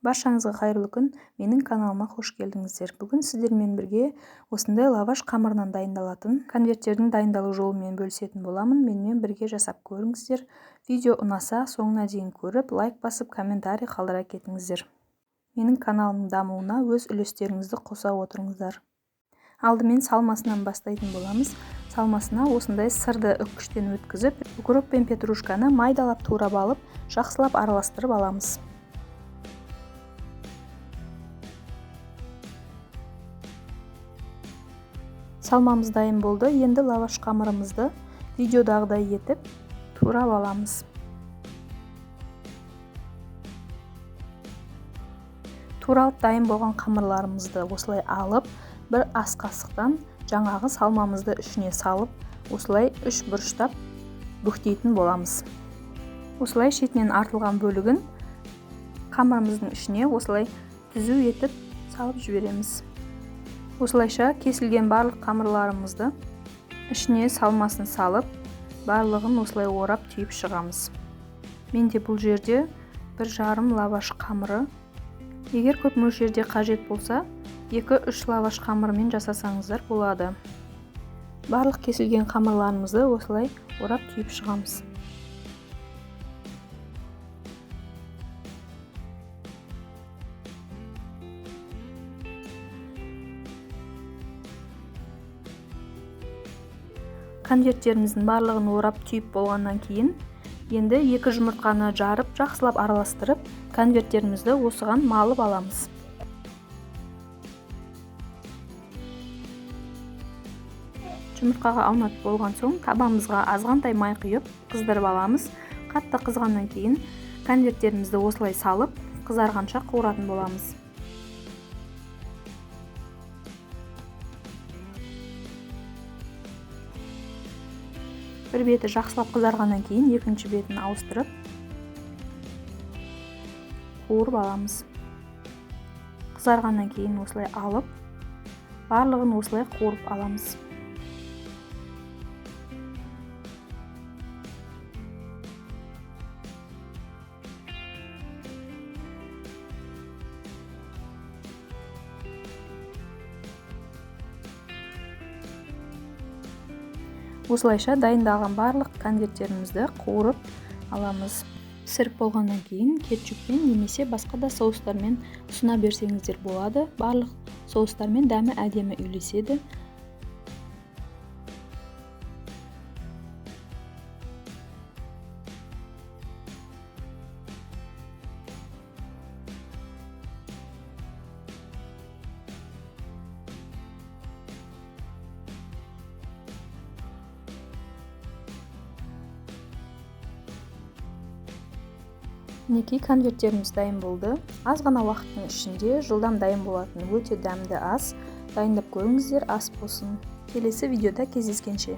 Баршаңызға қайырлы күн. Менің каналыма қош келдіңіздер. Бүгін сіздермен бірге осындай лаваш қамырынан дайындалатын конверттердің дайындалу жолымен бөлісетін боламын. Менімен бірге жасап көріңіздер. Видео ұнаса, соңына дейін көріп, лайк басып, комментарий қалдыра кетіңіздер. Менің каналымның дамуына өз үлестеріңізді қоса отырыңыздар. Алдымен салмасынан бастайтын боламыз. Салмасына осындай сырды үккіштен өткізіп, укроп пен петрушканы майдалап турап алып, жақсылап араластырып аламыз. Салмамыз дайын болды. Енді лаваш қамырымызды видеодағыдай етіп турап аламыз. Туралып дайын болған қамырларымызды осылай алып, бір ас қасықтан жаңағы салмамызды ішіне салып, осылай үш бұрыштап бүктейтін боламыз. Осылай шетінен артылған бөлігін қамырымыздың ішіне осылай түзу етіп салып жібереміз. Осылайша кесілген барлық қамырларымызды ішіне салмасын салып, барлығын осылай орап түйіп шығамыз. Менде бұл жерде 1,5 лаваш қамыры. Егер көп мөлшерде қажет болса, 2-3 лаваш қамырымен жасасаңыздар болады. Барлық кесілген қамырларымызды осылай орап түйіп шығамыз. Конверттеріміздің барлығын орап түйіп болғаннан кейін, енді 2 жұмыртқаны жарып, жақсылап араластырып, конверттерімізді осыған малып аламыз. Жұмыртқаға аунатып болған соң, табамызға азғантай май құйып, қыздырып аламыз. Қатты қызғаннан кейін, конверттерімізді осылай салып, қызарғанша қуыратын боламыз. Bir беті жақсылап қызарғаннан кейін, екінші бетін ауыстырып, қуырып аламыз. Қызарғаннан кейін осылай алып, барлығын осылай қуырып аламыз. Осылайша дайындалған барлық конверттерімізді қуырып аламыз. Пісіріп болғаннан кейін кетчуппен немесе басқа да соустармен ұсына берсеңіздер болады. Барлық соустармен дәмі әдемі үйлеседі. Мінекей конверттеріміз дайын болды. Аз ғана уақыттың ішінде жылдам дайын болатын өте дәмді ас. Дайындап көріңіздер, ас болсын. Келесі видеода кездескенше.